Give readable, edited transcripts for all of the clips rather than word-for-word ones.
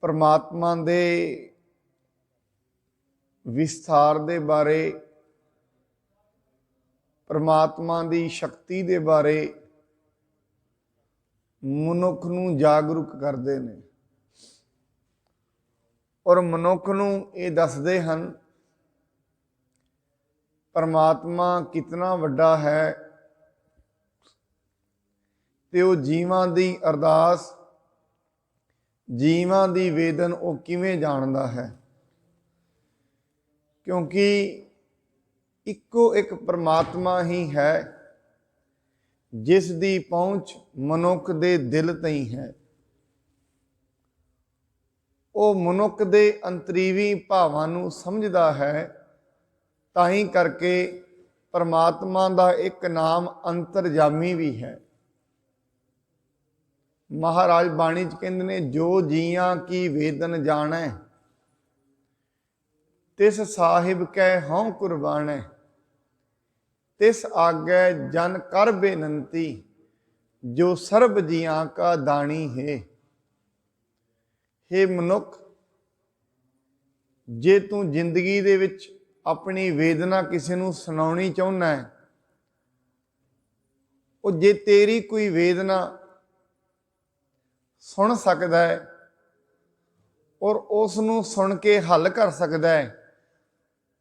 परमात्मा दे विस्तार दे बारे, परमात्मा दी शक्ति दे बारे मनुख नूं जागरूक करते हैं और मनुख नूं ये दसदे हन परमात्मा कितना वड्डा है ते वो जीवां दी अरदास जीवां दी वेदन वो किवें जानदा है, क्योंकि इक्को एक परमात्मा ही है जिस दी पहुँच मनुख दे दिल तई है। वो मनुख दे अंतरीवी भावां नूं समझदा है, ताही करके परमात्मा दा एक नाम अंतरजामी भी है। महाराज बाणी च कहंदे ने जो जियां की वेदन जाणै तिस साहिब कै हौं कुर्बानै, तिस आगे जन कर बेनंती जो सर्ब जियां का दानी है। हे मनुख, जे तू जिंदगी दे विच अपनी वेदना किसी नूं सुनाउणी चाहुंदा है, वो जे तेरी कोई वेदना सुन सकता है और उस नूं सुन के हल कर सकता है,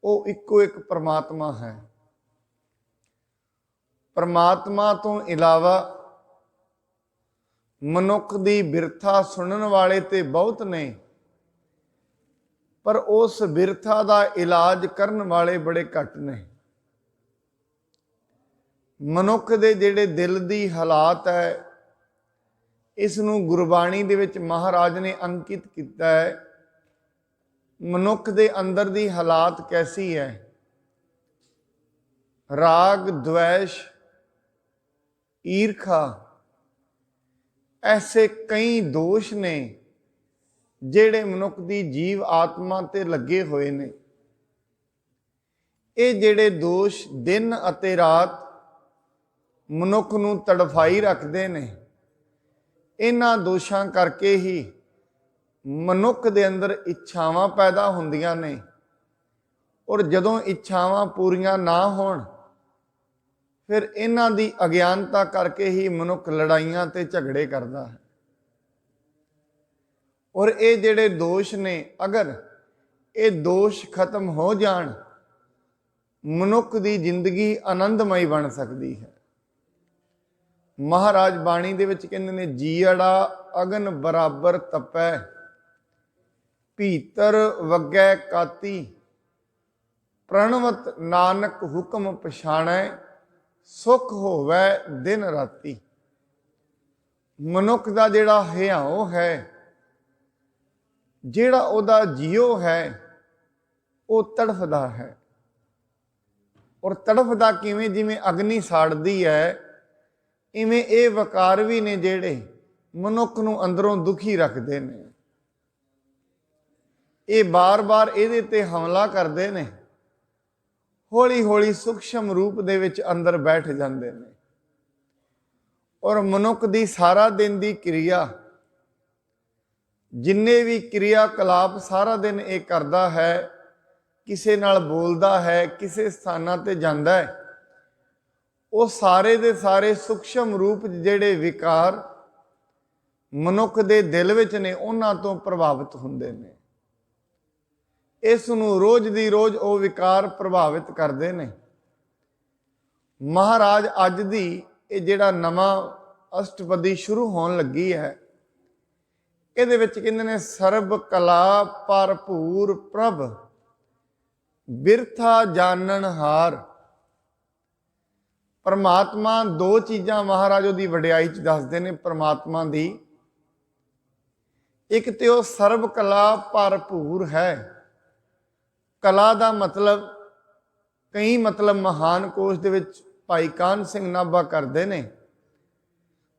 वो इक्को एक परमात्मा है। परमात्मा तो इलावा मनुख दी बिरथा सुनने वाले ते बहुत ने, पर उस बिरथा दा इलाज करन वाले बड़े घट ने। मनुख दे जिहड़े दिल दी हालात है, इसनूं गुरबाणी दे विच महाराज ने अंकित किया है। मनुख दे अंदर दी हालात कैसी है? राग, द्वेष, ईर्खा, ऐसे कई दोष ने जेड़े मनुख दी जीव आत्मा ते लगे हुए ने। ये जेड़े दोष दिन अते रात मनुख नूं तड़फाई रखते ने, इन्हां दोषां करके ही मनुख दे अंदर इच्छावां पैदा हुंदियां ने, और जदों इच्छावां पूरियां ना होण फिर इन्हां दी अज्ञानता करके ही मनुख लड़ाइयां ते झगड़े करदा है। और ये जेड़े दोष ने, अगर ये दोष खत्म हो जाण, मनुख दी जिंदगी आनंदमई बन सकती है। महाराज बाणी दे विच कहंदे ने जीड़ा अगन बराबर तपै, भीतर वगै काती, प्रणवत नानक हुक्म पछाणै, सुख होवै दिन राती। मनुख दा जिहड़ा हियाओ है, जिहड़ा उहदा जियो है, वो तड़फदा है। और तड़फदा किवें? जिवें अग्नि साड़दी है, इवें ये वकार भी ने जेड़े मनुख नूं अंदरों दुखी रखते हैं। ये बार बार इहदे ते हमला करते हैं, हौली हौली सूक्ष्म रूप दे विच अंदर बैठ जाते हैं। और मनुख दी सारा दिन दी क्रिया, जिन्ने भी क्रियाकलाप सारा दिन ये करता है, किसे नाल बोलदा है, किसे स्थानां ते जांदा है, वो सारे दे सारे सूक्ष्म रूप जेड़े विकार मनुख दे दिल विच ने, उन्हां तो प्रभावित हुंदे ने। इस नूं रोज दी रोज वो विकार प्रभावित करते हैं। महाराज अज दी ये जिहड़ा नवां अष्टपदी शुरू होण लगी है, इहदे विच कहंदे ने सर्ब कला भरपूर प्रभ, बिरथा जानन हार। परमात्मा दो चीज़ां महाराज उहदी वडियाई च दसदे ने परमात्मा दी। एक तो वह सर्ब कला भरपूर है। कला का मतलब कई मतलब महान कोश दे विच भाई कान सिंह नाभा करते हैं,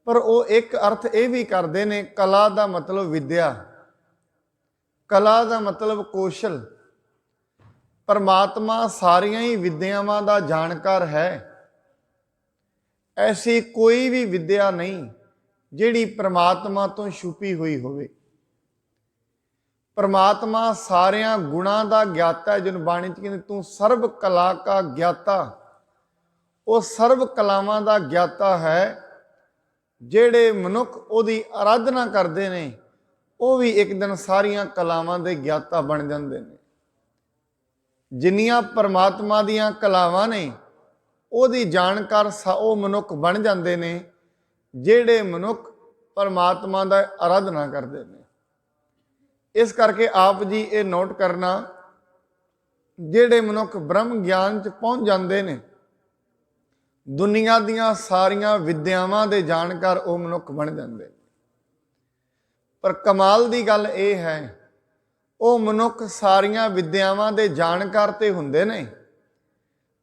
पर वो एक अर्थ ये भी करते हैं, कला का मतलब विद्या, कला का मतलब कौशल। परमात्मा सारियां ही विद्यावां का जानकार है। ऐसी कोई भी विद्या नहीं जिहड़ी परमात्मा तो छुपी हुई होवे। परमात्मा सारिया गुणों का ज्ञाता है। जिन बाणी च कहते तू सर्व कला का ज्ञाता, वो सर्व कलावां का ज्ञाता है। जेड़े मनुख उहदी आराधना करते हैं वो भी एक दिन सारिया कलावां के ज्ञाता बन जाते हैं। जिन्नियां परमात्मा दियां कलावां ने उहदी जानकार वो मनुख बन जाते हैं जेड़े मनुख परमात्मा का आराधना करते हैं। इस करके आप जी ये नोट करना, जेड़े मनुख ब्रह्म ज्ञान च पहुँच जाते हैं, दुनिया दियां सारियां विद्यावां दे जानकार वो मनुख बन जाते। पर कमाल की गल यह है, वो मनुख सारियां विद्यावां दे जानकार ते हुंदे ने,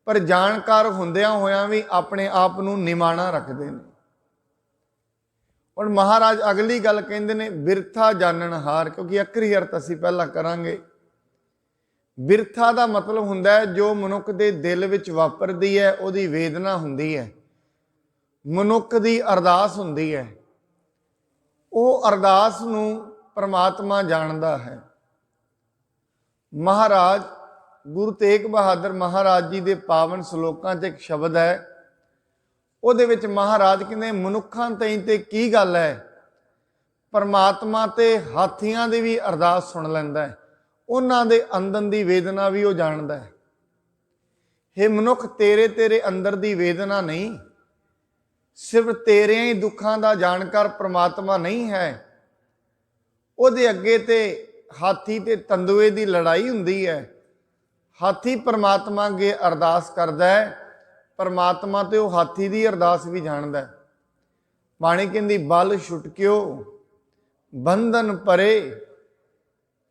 पर जानकार हुंदियां होयां भी अपने आप नूं निमाणा रखते हैं। और महाराज अगली गल कहते हैं बिरथा जानन हार, क्योंकि अखरी अर्थ असीं पहला करांगे। बिरथा का मतलब हुंदा है जो मनुख के दिल विच वापरदी है, उहदी वेदना हुंदी है, मनुख की अरदास हुंदी है, वो अरदास नूं परमात्मा जानदा है। महाराज गुरु तेग बहादुर महाराज जी के पावन सलोकां च एक शब्द है, उहदे विच महाराज कहते मनुखां ताईं ते की गल है, परमात्मा ते हाथियां दी भी अरदास सुन लैंदा है, उन्हां दे अंदर दी वेदना भी वो जानदा है। हे मनुख, तेरे तेरे अंदर दी वेदना नहीं, सिर्फ तेरे ही दुखां दा जानकार परमात्मा नहीं है। उहदे अगे ते हाथी ते तंदुए दी लड़ाई हुंदी है। हाथी परमात्मा अगे अरदास करदा है, परमात्मा ते वो हाथी दी अरदास भी जानदा है। बाणी कहंदी बल छुटकियो बंधन परे,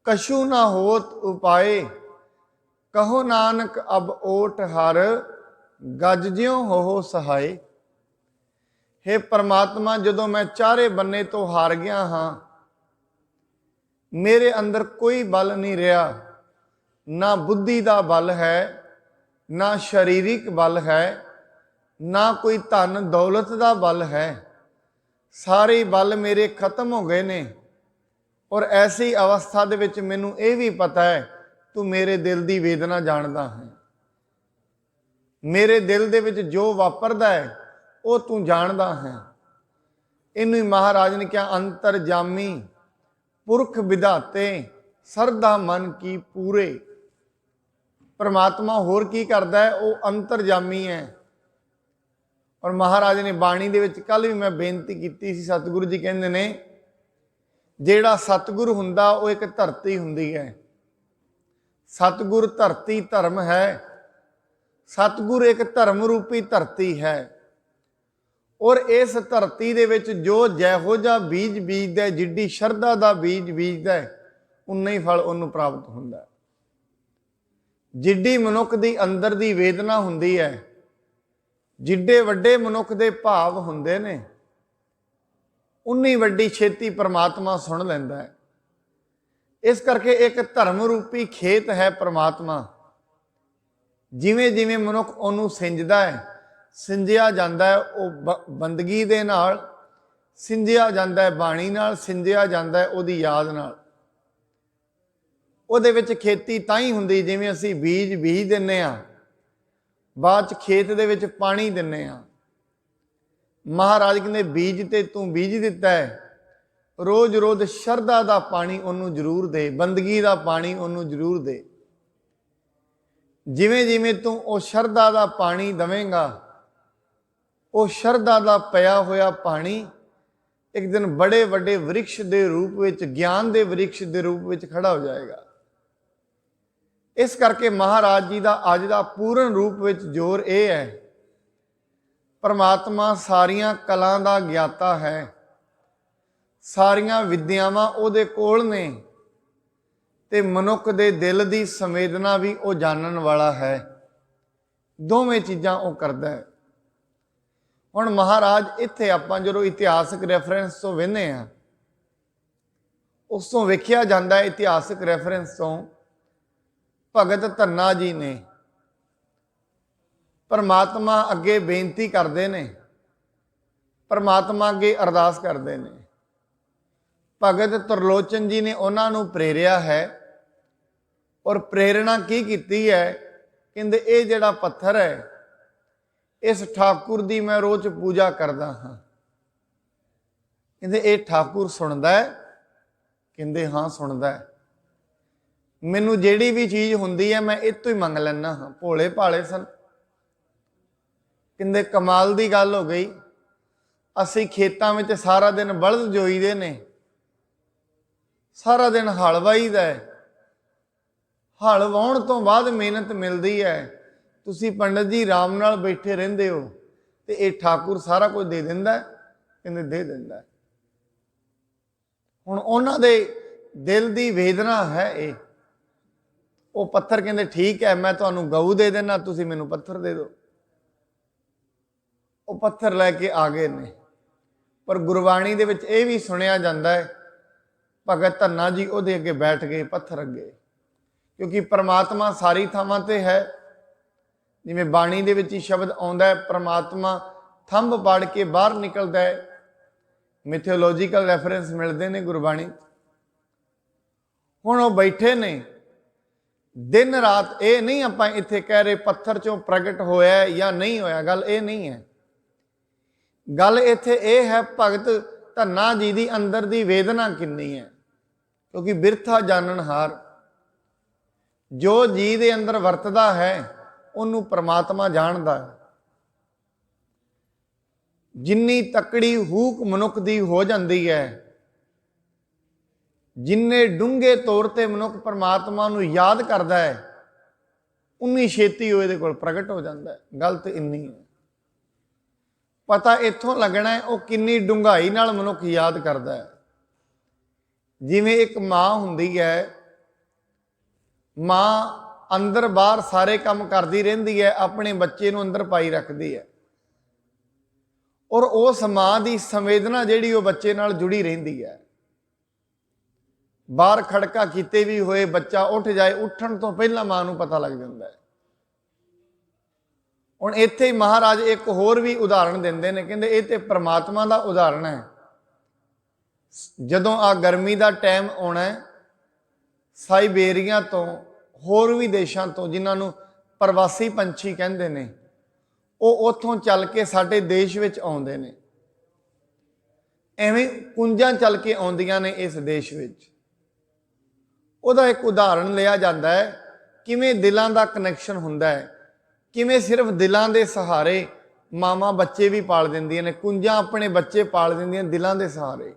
कछु ना होत उपाए, कहो नानक अब ओट हर, गज ज्यों हो सहाय। हे परमात्मा, जदों मैं चारे बन्ने तो हार गया हाँ, मेरे अंदर कोई बल नहीं रहा, ना बुद्धि का बल है, ना शरीरिक बल है, ना कोई धन दौलत का बल है, सारे बल मेरे खत्म हो गए ने। और ऐसी अवस्था दे विच मैनू ये भी पता है तू मेरे दिल की वेदना जानदा है, मेरे दिल दे विच जो वापरदा है वो तू जानदा है। इनू महाराज ने कहा अंतरजामी पुरख विधाते, सरदा मन की पूरे। परमात्मा होर की करदा है, वो अंतरजामी है। और महाराज ने बाणी दे विच कल भी मैं बेनती की सी, सतगुरु जी कहंदे ने जेड़ा सतगुरु हुंदा वो एक धरती हुंदी है। सतगुरु धरती धर्म है, सतगुरु एक धर्म रूपी धरती है। और इस धरती दे विच जो जैहो जा बीज बीजदा है, जिड्डी शरधा दा बीज बीजदा है, उन्ना ही फल उन्नू प्राप्त हुंदा है। जिड्डी मनुख दी अंदर दी वेदना हुंदी है, जिड्डे वड्डे मनुख दे भाव हुंदे ने, उन्नी वड्डी छेती परमात्मा सुन लैंदा है। इस करके एक धर्म रूपी खेत है परमात्मा। जिवें जिवें मनुख उन्नू सिंजदा है, सिंजिया जांदा है, वो बंदगी दे नाल सिंजिया जांदा है, बाणी नाल सिंजिया जांदा है, उहदी याद नाल। उहदे विच खेती तां ही हुंदी जिवें असीं बीज बीज दिंने आ, बाद च खेत दे विच पानी दिंने आ। महाराज कहंदे बीज ते तू बीज दिता है, रोज रोज शरधा दा पानी उन्नू जरूर दे, बंदगी दा पानी उन्नू जरूर दे। जिवें जिवें तू वो शरधा दा पानी दवेंगा, वो शरधा दा पया होया पानी एक दिन बड़े बड़े वृक्ष के रूप में, ज्ञान के वृक्ष के रूप में खड़ा हो जाएगा। इस करके महाराज जी का अज का पूर्ण रूप में जोर यह है, परमात्मा सारिया कलां का ज्ञाता है, सारिया विद्यावां उहदे कोल ने, ते मनुख दे दिल की संवेदना भी वो जानन वाला है। दोवें चीज़ां वो करदा है। हुण महाराज इत्थे आपां जो इतिहासक रैफरेंस तो वेखने आ, उस तो वेखिया जाता है इतिहासक रैफरेंस तो भगत धन्ना जी ने परमात्मा अगे बेनती करते हैं, परमात्मा अगे अरदास करते हैं, ਭਗਤ ਤਰਲੋਚਨ ਜੀ ਨੇ ਉਹਨਾਂ ਨੂੰ ਪ੍ਰੇਰਿਆ ਹੈ। ਔਰ ਪ੍ਰੇਰਣਾ ਕੀ ਕੀਤੀ ਹੈ? ਕਹਿੰਦੇ ਇਹ ਜਿਹੜਾ ਪੱਥਰ ਹੈ, ਇਸ ਠਾਕੁਰ ਦੀ ਮੈਂ ਰੋਜ਼ ਪੂਜਾ ਕਰਦਾ ਹਾਂ। ਕਹਿੰਦੇ ਇਹ ਠਾਕੁਰ ਸੁਣਦਾ ਹੈ? ਕਹਿੰਦੇ ਹਾਂ ਸੁਣਦਾ ਹੈ। ਮੈਨੂੰ ਜਿਹੜੀ ਵੀ ਚੀਜ਼ ਹੁੰਦੀ ਹੈ ਮੈਂ ਇਹ ਤੋਂ ਹੀ ਮੰਗ ਲੈਂਦਾ ਹਾਂ। ਭੋਲੇ ਭਾਲੇ ਸਨ। ਕਹਿੰਦੇ ਕਮਾਲ ਦੀ ਗੱਲ ਹੋ ਗਈ, ਅਸੀਂ ਖੇਤਾਂ ਵਿੱਚ ਸਾਰਾ ਦਿਨ ਬਲਦ ਜੋਈਦੇ ਨੇ, ਸਾਰਾ ਦਿਨ ਹਲ ਵਾਹੀਦਾ ਹੈ, ਹਲ ਵਾਹੁਣ ਤੋਂ ਬਾਅਦ ਮਿਹਨਤ ਮਿਲਦੀ ਹੈ। ਤੁਸੀਂ ਪੰਡਤ ਜੀ ਆਰਾਮ ਨਾਲ ਬੈਠੇ ਰਹਿੰਦੇ ਹੋ ਤੇ ਇਹ ਠਾਕੁਰ ਸਾਰਾ ਕੁਝ ਦੇ ਦਿੰਦਾ? ਕਹਿੰਦੇ ਦੇ ਦਿੰਦਾ। ਹੁਣ ਉਹਨਾਂ ਦੇ ਦਿਲ ਦੀ ਵੇਦਨਾ ਹੈ ਇਹ। ਉਹ ਪੱਥਰ ਕਹਿੰਦੇ ਠੀਕ ਹੈ, ਮੈਂ ਤੁਹਾਨੂੰ ਗਊ ਦੇ ਦੇਣਾ, ਤੁਸੀਂ ਮੈਨੂੰ ਪੱਥਰ ਦੇ ਦਿਓ। ਉਹ ਪੱਥਰ ਲੈ ਕੇ ਆ ਗਏ ਨੇ। ਪਰ ਗੁਰਬਾਣੀ ਦੇ ਵਿੱਚ ਇਹ ਵੀ ਸੁਣਿਆ ਜਾਂਦਾ ਹੈ, ਭਗਤ ਧੰਨਾ ਜੀ ਉਹਦੇ ਅੱਗੇ ਬੈਠ ਗਏ, ਪੱਥਰ ਅੱਗੇ, ਕਿਉਂਕਿ ਪਰਮਾਤਮਾ ਸਾਰੀ ਥਾਵਾਂ ਤੇ ਹੈ। ਜਿਵੇਂ ਬਾਣੀ ਦੇ ਵਿੱਚ ਹੀ ਸ਼ਬਦ ਆਉਂਦਾ ਹੈ, ਪਰਮਾਤਮਾ ਥੰਬ ਪਾੜ ਕੇ ਬਾਹਰ ਨਿਕਲਦਾ ਹੈ। ਮਿਥੋਲੋਜੀਕਲ ਰੈਫਰੈਂਸ ਮਿਲਦੇ ਨੇ ਗੁਰਬਾਣੀ। ਹੁਣ ਉਹ ਬੈਠੇ ਨੇ ਦਿਨ ਰਾਤ। ਇਹ ਨਹੀਂ ਆਪਾਂ ਇੱਥੇ ਕਹਿ ਰਹੇ ਪੱਥਰ ਚੋਂ ਪ੍ਰਗਟ ਹੋਇਆ ਜਾਂ ਨਹੀਂ ਹੋਇਆ, ਗੱਲ ਇਹ ਨਹੀਂ ਹੈ। ਗੱਲ ਇੱਥੇ ਇਹ ਹੈ ਭਗਤ ਧੰਨਾ ਜੀ ਦੀ ਅੰਦਰ ਦੀ ਵੇਦਨਾ ਕਿੰਨੀ ਹੈ। ਕਿਉਂਕਿ ਬਿਰਥਾ ਜਾਣਨਹਾਰ, ਜੋ ਜੀ ਦੇ ਅੰਦਰ ਵਰਤਦਾ ਹੈ ਉਹਨੂੰ ਪ੍ਰਮਾਤਮਾ ਜਾਣਦਾ ਹੈ। ਜਿੰਨੀ ਤਕੜੀ ਹੂਕ ਮਨੁੱਖ ਦੀ ਹੋ ਜਾਂਦੀ ਹੈ, ਜਿੰਨੇ ਡੂੰਘੇ ਤੌਰ ਤੇ ਮਨੁੱਖ ਪਰਮਾਤਮਾ ਨੂੰ ਯਾਦ ਕਰਦਾ ਹੈ, ਉਨੀ ਛੇਤੀ ਉਹ ਇਹਦੇ ਕੋਲ ਪ੍ਰਗਟ ਹੋ ਜਾਂਦਾ ਹੈ। ਗੱਲ ਤਾਂ ਇੰਨੀ ਹੈ। ਪਤਾ ਇੱਥੋਂ ਲੱਗਣਾ ਹੈ ਉਹ ਕਿੰਨੀ ਡੂੰਘਾਈ ਨਾਲ ਮਨੁੱਖ ਯਾਦ ਕਰਦਾ ਹੈ। ਜਿਵੇਂ ਇੱਕ ਮਾਂ ਹੁੰਦੀ ਹੈ, ਮਾਂ ਅੰਦਰ ਬਾਹਰ ਸਾਰੇ ਕੰਮ ਕਰਦੀ ਰਹਿੰਦੀ ਹੈ, ਆਪਣੇ ਬੱਚੇ ਨੂੰ ਅੰਦਰ ਪਾਈ ਰੱਖਦੀ ਹੈ। ਔਰ ਉਸ ਮਾਂ ਦੀ ਸੰਵੇਦਨਾ ਜਿਹੜੀ ਉਹ ਬੱਚੇ ਨਾਲ ਜੁੜੀ ਰਹਿੰਦੀ ਹੈ। ਬਾਹਰ ਖੜਕਾ ਕੀਤੇ ਵੀ ਹੋਏ ਬੱਚਾ ਉੱਠ ਜਾਏ, ਉੱਠਣ ਤੋਂ ਪਹਿਲਾਂ ਮਾਂ ਨੂੰ ਪਤਾ ਲੱਗ ਜਾਂਦਾ ਹੈ। ਹੁਣ ਇੱਥੇ ਹੀ ਮਹਾਰਾਜ ਇੱਕ ਹੋਰ ਵੀ ਉਦਾਹਰਣ ਦਿੰਦੇ ਨੇ। ਕਹਿੰਦੇ ਇਹ ਤੇ ਪ੍ਰਮਾਤਮਾ ਦਾ ਉਦਾਹਰਣ ਹੈ। ਜਦੋਂ ਆ ਗਰਮੀ ਦਾ ਟਾਈਮ ਆਉਣਾ, ਸਾਈਬੇਰੀਆ ਤੋਂ ਹੋਰ ਵੀ ਦੇਸ਼ਾਂ ਤੋਂ, ਜਿਨ੍ਹਾਂ ਨੂੰ ਪ੍ਰਵਾਸੀ ਪੰਛੀ ਕਹਿੰਦੇ ਨੇ, ਉਹ ਉੱਥੋਂ ਚੱਲ ਕੇ ਸਾਡੇ ਦੇਸ਼ ਵਿੱਚ ਆਉਂਦੇ ਨੇ। ਐਵੇਂ ਕੁੰਜਾਂ ਚੱਲ ਕੇ ਆਉਂਦੀਆਂ ਨੇ ਇਸ ਦੇਸ਼ ਵਿੱਚ। ਉਹਦਾ ਇੱਕ ਉਦਾਹਰਣ ਲਿਆ ਜਾਂਦਾ ਹੈ, ਕਿਵੇਂ ਦਿਲਾਂ ਦਾ ਕਨੈਕਸ਼ਨ ਹੁੰਦਾ ਹੈ, ਕਿਵੇਂ ਸਿਰਫ ਦਿਲਾਂ ਦੇ ਸਹਾਰੇ ਮਾਵਾਂ ਬੱਚੇ ਵੀ ਪਾਲ ਦਿੰਦੀਆਂ ਨੇ। ਕੁੰਜਾਂ ਆਪਣੇ ਬੱਚੇ ਪਾਲ ਦਿੰਦੀਆਂ ਦਿਲਾਂ ਦੇ ਸਹਾਰੇ।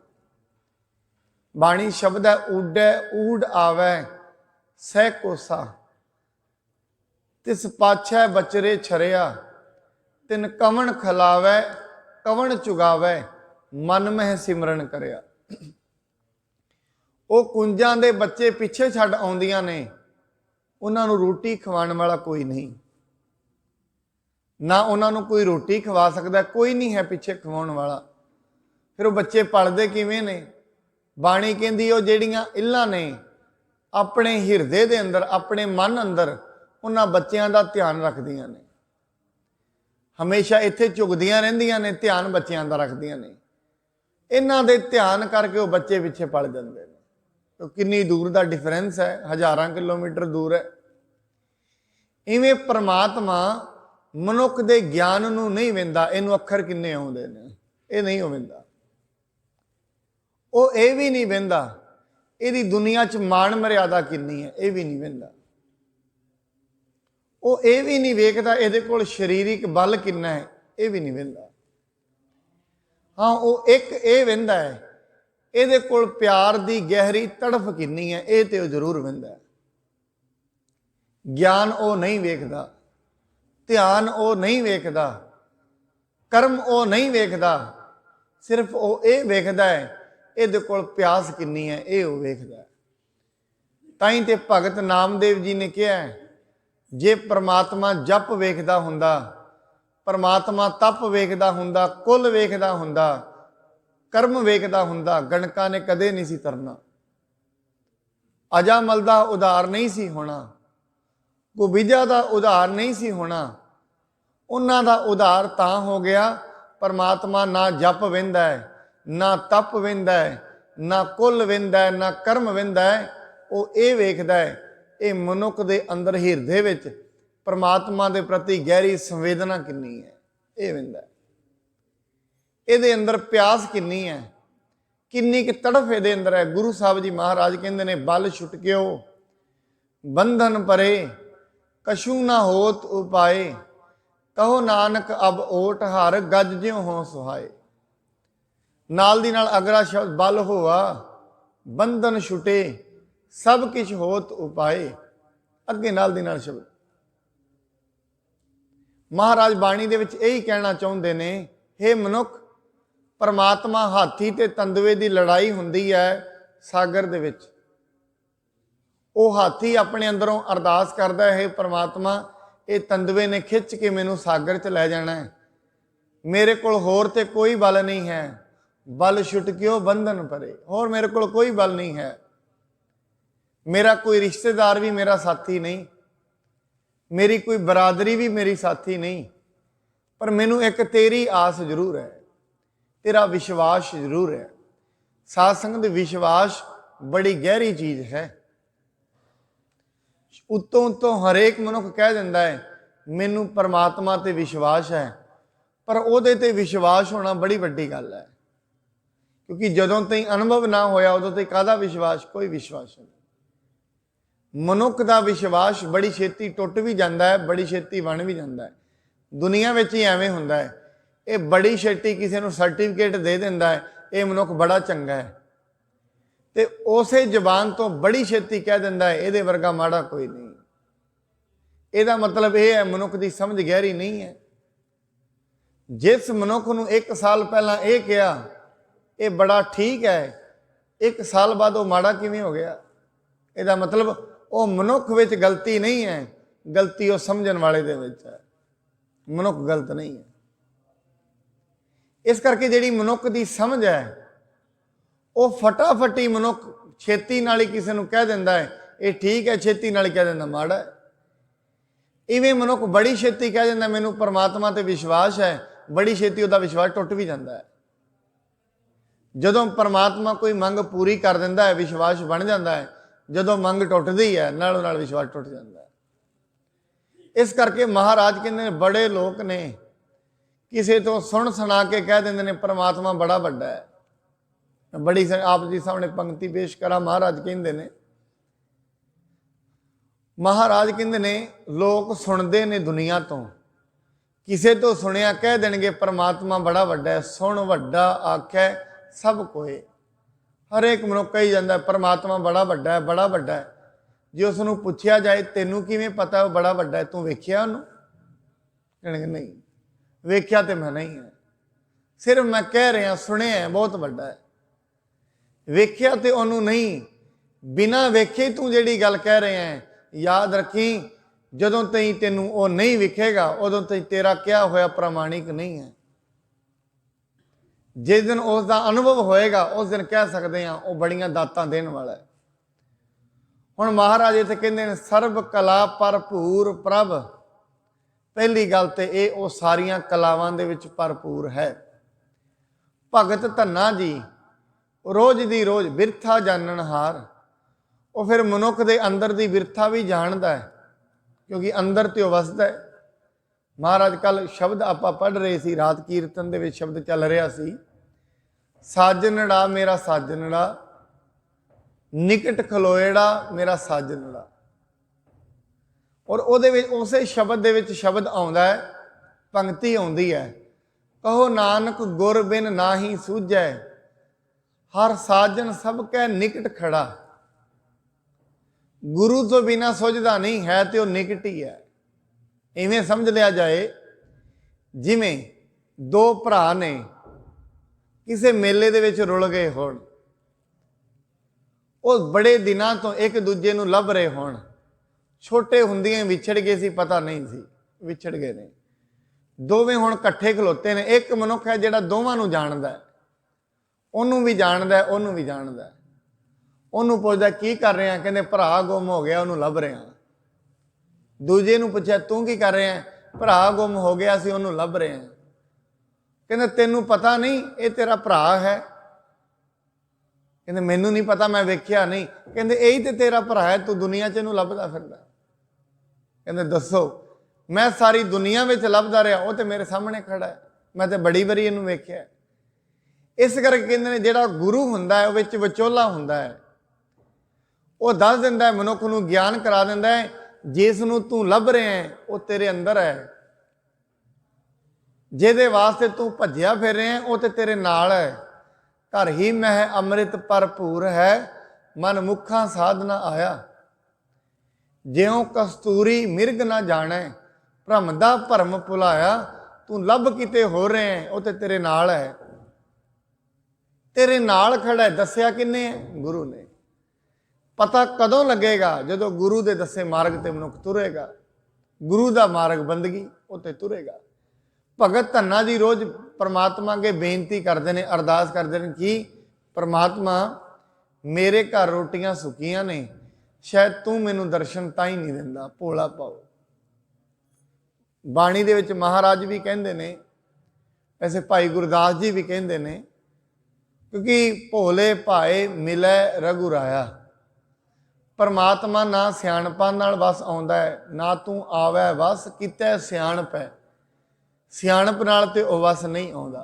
ਬਾਣੀ ਸ਼ਬਦ ਹੈ, ਊਡੈ ਊਡ ਆਵੈ ਸਹਿ ਕੋਸਾ, ਤਿਸ ਪਾਛੈ ਬਚਰੇ ਛਰਿਆ, ਤਿਨ ਕਵਣ ਖਲਾਵੈ ਕਵਣ ਚੁਗਾਵੈ, ਮਨ ਮਹਿ ਸਿਮਰਨ ਕਰਿਆ। ਉਹ ਕੁੰਜਾਂ ਦੇ ਬੱਚੇ ਪਿੱਛੇ ਛੱਡ ਆਉਂਦੀਆਂ ਨੇ, ਉਹਨਾਂ ਨੂੰ ਰੋਟੀ ਖਵਾਉਣ ਵਾਲਾ ਕੋਈ ਨਹੀਂ, ਨਾ ਉਹਨਾਂ ਨੂੰ ਕੋਈ ਰੋਟੀ ਖਵਾ ਸਕਦਾ, ਕੋਈ ਨਹੀਂ ਹੈ ਪਿੱਛੇ ਖਵਾਉਣ ਵਾਲਾ। ਫਿਰ ਉਹ ਬੱਚੇ ਪਲਦੇ ਕਿਵੇਂ ਨੇ? ਬਾਣੀ ਕਹਿੰਦੀ ਉਹ ਜਿਹੜੀਆਂ ਇੱਲਾਂ ਨੇ ਆਪਣੇ ਹਿਰਦੇ ਦੇ ਅੰਦਰ, ਆਪਣੇ ਮਨ ਅੰਦਰ ਉਹਨਾਂ ਬੱਚਿਆਂ ਦਾ ਧਿਆਨ ਰੱਖਦੀਆਂ ਨੇ। ਹਮੇਸ਼ਾ ਇੱਥੇ ਝੁਕਦੀਆਂ ਰਹਿੰਦੀਆਂ ਨੇ, ਧਿਆਨ ਬੱਚਿਆਂ ਦਾ ਰੱਖਦੀਆਂ ਨੇ। ਇਹਨਾਂ ਦੇ ਧਿਆਨ ਕਰਕੇ ਉਹ ਬੱਚੇ ਪਿੱਛੇ ਪਲ ਜਾਂਦੇ ਨੇ। ਤਾਂ ਕਿੰਨੀ ਦੂਰ ਦਾ ਡਿਫਰੈਂਸ ਹੈ, ਹਜ਼ਾਰਾਂ ਕਿਲੋਮੀਟਰ ਦੂਰ ਹੈ। ਇਵੇਂ ਪ੍ਰਮਾਤਮਾ ਮਨੁੱਖ ਦੇ ਗਿਆਨ ਨੂੰ ਨਹੀਂ ਵਿੰਦਾ, ਇਹਨੂੰ ਅੱਖਰ ਕਿੰਨੇ ਆਉਂਦੇ ਨੇ ਇਹ ਨਹੀਂ ਉਹ ਵਿੰਦਾ। ਉਹ ਇਹ ਵੀ ਨਹੀਂ ਵਿੰਦਾ ਇਹਦੀ ਦੁਨੀਆ 'ਚ ਮਾਣ ਮਰਿਆਦਾ ਕਿੰਨੀ ਹੈ, ਇਹ ਵੀ ਨਹੀਂ ਵਿੰਦਾ। ਉਹ ਇਹ ਵੀ ਨਹੀਂ ਵੇਖਦਾ ਇਹਦੇ ਕੋਲ ਸਰੀਰਿਕ ਬਲ ਕਿੰਨਾ ਹੈ, ਇਹ ਵੀ ਨਹੀਂ ਵਿੰਦਾ। ਹਾਂ, ਉਹ ਇੱਕ ਇਹ ਵਿੰਦਾ ਹੈ ਇਹਦੇ ਕੋਲ ਪਿਆਰ ਦੀ ਗਹਿਰੀ ਤੜਫ ਕਿੰਨੀ ਹੈ, ਇਹ ਤੇ ਉਹ ਜ਼ਰੂਰ ਵਿੰਦਾ। ਗਿਆਨ ਉਹ ਨਹੀਂ ਵੇਖਦਾ, ਧਿਆਨ ਉਹ ਨਹੀਂ ਵੇਖਦਾ, ਕਰਮ ਉਹ ਨਹੀਂ ਵੇਖਦਾ। ਸਿਰਫ ਉਹ ਇਹ ਵੇਖਦਾ ਹੈ ਇਹਦੇ ਕੋਲ ਪਿਆਸ ਕਿੰਨੀ ਹੈ, ਇਹ ਉਹ ਵੇਖਦਾ। ਤਾਂ ਹੀ ਤੇ ਭਗਤ ਨਾਮਦੇਵ ਜੀ ਨੇ ਕਿਹਾ, ਜੇ ਪ੍ਰਮਾਤਮਾ ਜਪ ਵੇਖਦਾ ਹੁੰਦਾ, ਪ੍ਰਮਾਤਮਾ ਤਪ ਵੇਖਦਾ ਹੁੰਦਾ, ਕੁੱਲ ਵੇਖਦਾ ਹੁੰਦਾ, ਕਰਮ ਵੇਖਦਾ ਹੁੰਦਾ, ਗਣਕਾਂ ਨੇ ਕਦੇ ਨਹੀਂ ਸੀ ਤਰਨਾ। ਅਜਾਮਲ ਦਾ ਉਧਾਰ ਨਹੀਂ ਸੀ ਹੋਣਾ, ਕੁਬੀਜਾ ਦਾ ਉਧਾਰ ਨਹੀਂ ਸੀ ਹੋਣਾ। ਉਹਨਾਂ ਦਾ ਉਧਾਰ ਤਾਂ ਹੋ ਗਿਆ, ਪਰਮਾਤਮਾ ਨਾ ਜਪ ਵਹਿੰਦਾ ਹੈ, ਨਾ ਤਪ ਵਹਿੰਦਾ ਹੈ, ਨਾ ਕੁੱਲ ਵਿੰਦਾ ਹੈ, ਨਾ ਕਰਮ ਵਿੰਦਾ ਹੈ। ਉਹ ਇਹ ਵੇਖਦਾ ਹੈ ਇਹ ਮਨੁੱਖ ਦੇ ਅੰਦਰ ਹਿਰਦੇ ਵਿੱਚ ਪਰਮਾਤਮਾ ਦੇ ਪ੍ਰਤੀ ਗਹਿਰੀ ਸੰਵੇਦਨਾ ਕਿੰਨੀ ਹੈ, ਇਹ ਵਿੰਦਾ। ਇਹਦੇ ਅੰਦਰ ਪਿਆਸ ਕਿੰਨੀ ਹੈ, ਕਿੰਨੀ ਕਿ ਤੜਫ ਇਹਦੇ ਅੰਦਰ ਹੈ। ਗੁਰੂ ਸਾਹਿਬ ਜੀ ਮਹਾਰਾਜ ਕਹਿੰਦੇ ਨੇ, ਬਲ ਛੁਟਕਿਓ ਬੰਧਨ ਪਰੇ, ਕਛੂ ਨਾ ਹੋਤ ਉਪਾਏ, ਕਹੋ ਨਾਨਕ ਅਬ ਓਟ ਹਰ ਗੱਜ ਜਿਉ ਹੋ ਸੁਹਾਏ। ਨਾਲ ਦੀ ਨਾਲ ਅਗਲਾ ਸ਼ਬਦ ਬਲ ਹੋਆ ਬੰਧਨ ਛੁਟੇ ਸਭ ਕਿਛ ਹੋਤ ਉਪਾਏ। ਅੱਗੇ ਨਾਲ ਦੀ ਨਾਲ ਸ਼ਬਦ ਮਹਾਰਾਜ ਬਾਣੀ ਦੇ ਵਿੱਚ ਇਹੀ ਕਹਿਣਾ ਚਾਹੁੰਦੇ ਨੇ, ਹੇ ਮਨੁੱਖ, ਪਰਮਾਤਮਾ ਹਾਥੀ ਤੇ ਤੰਦੂਏ ਦੀ ਲੜਾਈ ਹੁੰਦੀ ਹੈ ਸਾਗਰ ਦੇ ਵਿੱਚ। ਉਹ ਹਾਥੀ ਆਪਣੇ ਅੰਦਰੋਂ ਅਰਦਾਸ ਕਰਦਾ ਹੈ, ਪਰਮਾਤਮਾ ਇਹ ਤੰਦੂਏ ਨੇ ਖਿੱਚ ਕੇ ਮੈਨੂੰ ਸਾਗਰ 'ਚ ਲੈ ਜਾਣਾ ਹੈ, ਮੇਰੇ ਕੋਲ ਹੋਰ ਤੇ ਕੋਈ ਬਲ ਨਹੀਂ ਹੈ। ਬਲ ਛੁਟਕਿਓ ਬੰਧਨ ਪਰੇ, ਹੋਰ ਮੇਰੇ ਕੋਲ ਕੋਈ ਬਲ ਨਹੀਂ ਹੈ। ਮੇਰਾ ਕੋਈ ਰਿਸ਼ਤੇਦਾਰ ਵੀ ਮੇਰਾ ਸਾਥੀ ਨਹੀਂ, ਮੇਰੀ ਕੋਈ ਬਰਾਦਰੀ ਵੀ ਮੇਰੀ ਸਾਥੀ ਨਹੀਂ, ਪਰ ਮੈਨੂੰ ਇੱਕ ਤੇਰੀ ਆਸ ਜ਼ਰੂਰ ਹੈ, ਤੇਰਾ ਵਿਸ਼ਵਾਸ ਜ਼ਰੂਰ ਹੈ। ਸਾਧ ਸੰਗਤ, ਵਿਸ਼ਵਾਸ ਬੜੀ ਗਹਿਰੀ ਚੀਜ਼ ਹੈ। ਉੱਤੋਂ ਹਰੇਕ ਮਨੁੱਖ ਕਹਿ ਦਿੰਦਾ ਹੈ ਮੈਨੂੰ ਪਰਮਾਤਮਾ ਤੇ ਵਿਸ਼ਵਾਸ ਹੈ, ਪਰ ਉਹਦੇ ਤੇ ਵਿਸ਼ਵਾਸ ਹੋਣਾ ਬੜੀ ਵੱਡੀ ਗੱਲ ਹੈ। ਕਿਉਂਕਿ ਜਦੋਂ ਤਾਈਂ ਅਨੁਭਵ ਨਾ ਹੋਇਆ ਉਦੋਂ ਤਾਈਂ ਕਾਹਦਾ ਵਿਸ਼ਵਾਸ? ਕੋਈ ਵਿਸ਼ਵਾਸ ਨਹੀਂ। ਮਨੁੱਖ ਦਾ ਵਿਸ਼ਵਾਸ ਬੜੀ ਛੇਤੀ ਟੁੱਟ ਵੀ ਜਾਂਦਾ ਹੈ, ਬੜੀ ਛੇਤੀ ਬਣ ਵੀ ਜਾਂਦਾ ਹੈ। ਦੁਨੀਆ ਵਿੱਚ ਹੀ ਐਵੇਂ ਹੁੰਦਾ ਹੈ। ਇਹ ਬੜੀ ਛੇਤੀ ਕਿਸੇ ਨੂੰ ਸਰਟੀਫਿਕੇਟ ਦੇ ਦਿੰਦਾ ਹੈ, ਇਹ ਮਨੁੱਖ ਬੜਾ ਚੰਗਾ ਹੈ, ਤੇ ਉਸੇ ਜ਼ਬਾਨ ਤੋਂ ਬੜੀ ਛੇਤੀ ਕਹਿ ਦਿੰਦਾ ਹੈ ਇਹਦੇ ਵਰਗਾ ਮਾੜਾ ਕੋਈ ਨਹੀਂ। ਇਹਦਾ ਮਤਲਬ ਇਹ ਹੈ ਮਨੁੱਖ ਦੀ ਸਮਝ ਗਹਿਰੀ ਨਹੀਂ ਹੈ। ਜਿਸ ਮਨੁੱਖ ਨੂੰ 1 ਸਾਲ ਪਹਿਲਾਂ ਇਹ ਕਿਹਾ ਇਹ ਬੜਾ ਠੀਕ ਹੈ, 1 ਸਾਲ ਬਾਅਦ ਉਹ ਮਾੜਾ ਕਿਵੇਂ ਹੋ ਗਿਆ? ਇਹਦਾ ਮਤਲਬ ਉਹ ਮਨੁੱਖ ਵਿੱਚ ਗਲਤੀ ਨਹੀਂ ਹੈ, ਗਲਤੀ ਉਹ ਸਮਝਣ ਵਾਲੇ ਦੇ ਵਿੱਚ ਹੈ। ਮਨੁੱਖ ਗਲਤ ਨਹੀਂ ਹੈ। ਇਸ ਕਰਕੇ ਜਿਹੜੀ ਮਨੁੱਖ ਦੀ ਸਮਝ ਹੈ ਉਹ ਫਟਾਫਟੀ ਮਨੁੱਖ ਛੇਤੀ ਨਾਲ ਹੀ ਕਿਸੇ ਨੂੰ ਕਹਿ ਦਿੰਦਾ ਹੈ ਇਹ ਠੀਕ ਹੈ, ਛੇਤੀ ਨਾਲ ਹੀ ਕਹਿ ਦਿੰਦਾ ਮਾੜਾ ਹੈ। ਇਵੇਂ ਮਨੁੱਖ ਬੜੀ ਛੇਤੀ ਕਹਿ ਦਿੰਦਾ ਮੈਨੂੰ ਪਰਮਾਤਮਾ ਤੇ ਵਿਸ਼ਵਾਸ ਹੈ, ਬੜੀ ਛੇਤੀ ਉਹਦਾ ਵਿਸ਼ਵਾਸ ਟੁੱਟ ਵੀ ਜਾਂਦਾ ਹੈ। ਜਦੋਂ ਪਰਮਾਤਮਾ ਕੋਈ ਮੰਗ ਪੂਰੀ ਕਰ ਦਿੰਦਾ ਹੈ ਵਿਸ਼ਵਾਸ ਬਣ ਜਾਂਦਾ ਹੈ, ਜਦੋਂ ਮੰਗ ਟੁੱਟਦੀ ਹੈ ਨਾਲੋਂ ਨਾਲ ਵਿਸ਼ਵਾਸ ਟੁੱਟ ਜਾਂਦਾ ਹੈ। ਇਸ ਕਰਕੇ ਮਹਾਰਾਜ ਕਹਿੰਦੇ ਨੇ ਬੜੇ ਲੋਕ ਨੇ ਕਿਸੇ ਤੋਂ ਸੁਣ ਸੁਣਾ ਕੇ ਕਹਿ ਦਿੰਦੇ ਨੇ ਪਰਮਾਤਮਾ ਬੜਾ ਵੱਡਾ ਹੈ। ਬੜੀ ਆਪ ਜੀ ਸਾਹਮਣੇ ਪੰਕਤੀ ਪੇਸ਼ ਕਰਾਂ। ਮਹਾਰਾਜ ਕਹਿੰਦੇ ਨੇ ਲੋਕ ਸੁਣਦੇ ਨੇ ਦੁਨੀਆ ਤੋਂ, ਕਿਸੇ ਤੋਂ ਸੁਣਿਆ ਕਹਿ ਦੇਣਗੇ ਪਰਮਾਤਮਾ ਬੜਾ ਵੱਡਾ ਹੈ। ਸੁਣ ਵੱਡਾ ਆਖੈ ਸਭ ਕੋਏ। ਹਰੇਕ ਮਨੁੱਖ ਕਹੀ ਜਾਂਦਾ ਪਰਮਾਤਮਾ ਬੜਾ ਵੱਡਾ ਹੈ, ਬੜਾ ਵੱਡਾ ਹੈ। ਜੇ ਉਸ ਨੂੰ ਪੁੱਛਿਆ ਜਾਏ ਤੈਨੂੰ ਕਿਵੇਂ ਪਤਾ ਉਹ ਬੜਾ ਵੱਡਾ ਹੈ, ਤੂੰ ਵੇਖਿਆ ਉਹਨੂੰ? ਕਹਿਣਗੇ ਨਹੀਂ, ਵੇਖਿਆ ਤੇ ਮੈਂ ਨਹੀਂ ਹੈ, ਸਿਰਫ ਮੈਂ ਕਹਿ ਰਿਹਾ ਸੁਣਿਆ ਬਹੁਤ ਵੱਡਾ ਹੈ। ਵੇਖਿਆ ਤੇ ਉਹਨੂੰ ਨਹੀਂ, ਬਿਨਾਂ ਵੇਖੇ ਤੂੰ ਜਿਹੜੀ ਗੱਲ ਕਹਿ ਰਿਹਾ ਹੈ, ਯਾਦ ਰੱਖੀ ਜਦੋਂ ਤਾਈਂ ਤੈਨੂੰ ਉਹ ਨਹੀਂ ਵਿਖੇਗਾ ਉਦੋਂ ਤਾਈਂ ਤੇਰਾ ਕਿਹਾ ਹੋਇਆ ਪ੍ਰਮਾਣਿਕ ਨਹੀਂ ਹੈ। ਜਿਸ ਦਿਨ ਉਸ ਦਾ ਅਨੁਭਵ ਹੋਏਗਾ ਉਸ ਦਿਨ ਕਹਿ ਸਕਦੇ ਹਾਂ ਉਹ ਬੜੀਆਂ ਦਾਤਾਂ ਦੇਣ ਵਾਲਾ ਹੈ। ਹੁਣ ਮਹਾਰਾਜ ਇੱਥੇ ਕਹਿੰਦੇ ਨੇ ਸਰਬ ਕਲਾ ਭਰਪੂਰ ਪ੍ਰਭ। ਪਹਿਲੀ ਗੱਲ ਤੇ ਇਹ ਉਹ ਸਾਰੀਆਂ ਕਲਾਵਾਂ ਦੇ ਵਿੱਚ ਭਰਪੂਰ ਹੈ। ਭਗਤ ਧੰਨਾ ਜੀ ਰੋਜ਼ ਦੀ ਰੋਜ਼ ਬਿਰਥਾ ਜਾਣਨ ਹਾਰ। ਉਹ ਫਿਰ ਮਨੁੱਖ ਦੇ ਅੰਦਰ ਦੀ ਬਿਰਥਾ ਵੀ ਜਾਣਦਾ ਹੈ, ਕਿਉਂਕਿ ਅੰਦਰ ਤੇ ਉਹ ਵਸਦਾ ਹੈ। ਮਹਾਰਾਜ ਕੱਲ ਸ਼ਬਦ ਆਪਾਂ ਪੜ੍ਹ ਰਹੇ ਸੀ, ਰਾਤ ਕੀਰਤਨ ਦੇ ਵਿੱਚ ਸ਼ਬਦ ਚੱਲ ਰਿਹਾ ਸੀ, ਸਾਜਨੜਾ ਮੇਰਾ ਸਾਜਨੜਾ ਨਿਕਟ ਖਲੋਏੜਾ ਮੇਰਾ ਸਾਜਨੜਾ। ਔਰ ਉਹਦੇ ਵਿੱਚ ਉਸੇ ਸ਼ਬਦ ਦੇ ਵਿੱਚ ਸ਼ਬਦ ਆਉਂਦਾ ਹੈ, ਪੰਕਤੀ ਆਉਂਦੀ ਹੈ, ਕਹੋ ਨਾਨਕ ਗੁਰ ਬਿਨ ਨਾਹੀ ਸੂਝੈ ਹਰ ਸਾਜਨ ਸਭ ਕੈ ਨਿਕਟ ਖੜਾ। ਗੁਰੂ ਤੋਂ ਬਿਨਾਂ ਸੁਝਦਾ ਨਹੀਂ ਹੈ ਤੇ ਉਹ ਨਿਕਟ ਹੀ ਹੈ। ਇਵੇਂ ਸਮਝ ਲਿਆ ਜਾਏ ਜਿਵੇਂ ਦੋ ਭਰਾ ਨੇ ਕਿਸੇ ਮੇਲੇ ਦੇ ਵਿੱਚ ਰੁਲ ਗਏ ਹੋਣ, ਉਹ ਬੜੇ ਦਿਨਾਂ ਤੋਂ ਇੱਕ ਦੂਜੇ ਨੂੰ ਲੱਭ ਰਹੇ ਹੋਣ, ਛੋਟੇ ਹੁੰਦਿਆਂ ਵਿਛੜ ਗਏ ਸੀ, ਪਤਾ ਨਹੀਂ ਸੀ ਵਿਛੜ ਗਏ ਨੇ, ਦੋਵੇਂ ਹੁਣ ਇਕੱਠੇ ਖਲੋਤੇ ਨੇ। ਇੱਕ ਮਨੁੱਖ ਹੈ ਜਿਹੜਾ ਦੋਵਾਂ ਨੂੰ ਜਾਣਦਾ, ਉਹਨੂੰ ਵੀ ਜਾਣਦਾ ਉਹਨੂੰ ਵੀ ਜਾਣਦਾ। ਉਹਨੂੰ ਪੁੱਛਦਾ ਕੀ ਕਰ ਰਿਹਾ? ਕਹਿੰਦੇ ਭਰਾ ਗੁੰਮ ਹੋ ਗਿਆ, ਉਹਨੂੰ ਲੱਭ ਰਿਹਾ। ਦੂਜੇ ਨੂੰ ਪੁੱਛਿਆ ਤੂੰ ਕੀ ਕਰ ਰਿਹਾ? ਭਰਾ ਗੁੰਮ ਹੋ ਗਿਆ ਸੀ, ਉਹਨੂੰ ਲੱਭ ਰਹੇ ਹਾਂ। ਕਹਿੰਦਾ ਤੈਨੂੰ ਪਤਾ ਨਹੀਂ ਇਹ ਤੇਰਾ ਭਰਾ ਹੈ? कहते मैनू नहीं पता, मैं वेख्या नहीं। कहते यही तो तेरा भरा है, तू दुनिया च इहनूं लभदा फिरदा। कहते दसो, मैं सारी दुनिया में लभदा रहा, वो तो मेरे सामने खड़ा है, मैं तो बड़ी बारी इहनूं वेख्या। इस करके कहते ने जिहड़ा गुरु हुंदा है विच विचोला हुंदा है, वो दस दिंदा है, मनुख नूं ज्ञान करा दिंदा है, जिस नूं तू लभ रहा है वो तेरे अंदर है, जिहदे वास्ते तू भज्जिया फिर रहा है वो तो तेरे नाल है। घर ही मह अमृत भरपूर है, मन मुखा साधना आया। ज्यों कस्तूरी मिर्ग ना जाने, भ्रम दा भरम भुलाया। तू लभ किते हो रहे हैं, वो तो तेरे नाल है, तेरे नाल खड़ा है। दसिया किन्ने है? गुरु ने। पता कदों लगेगा? जदों गुरु दे दसे मार्ग ते मनुख तुरेगा, गुरु दा मार्ग बंदगी उत्ते तुरेगा। भगत धन्ना जी रोज परमात्मा अगे बेनती करते हैं, अरदास करते हैं कि परमात्मा मेरे घर रोटियां सुखियां ने, शायद तू मैनू दर्शन ताई नहीं दिंदा, भोला पाओ। बाणी दे विच महाराज भी कहते हैं, वैसे भाई गुरदास जी भी कहते हैं, क्योंकि भोले भाए मिले रघुराया। परमात्मा ना सियाणपां नाल वस आउंदा है, ना तू आवे वस किते सियाणप है। सियाणप नाल ते ओ वस नहीं आउंदा,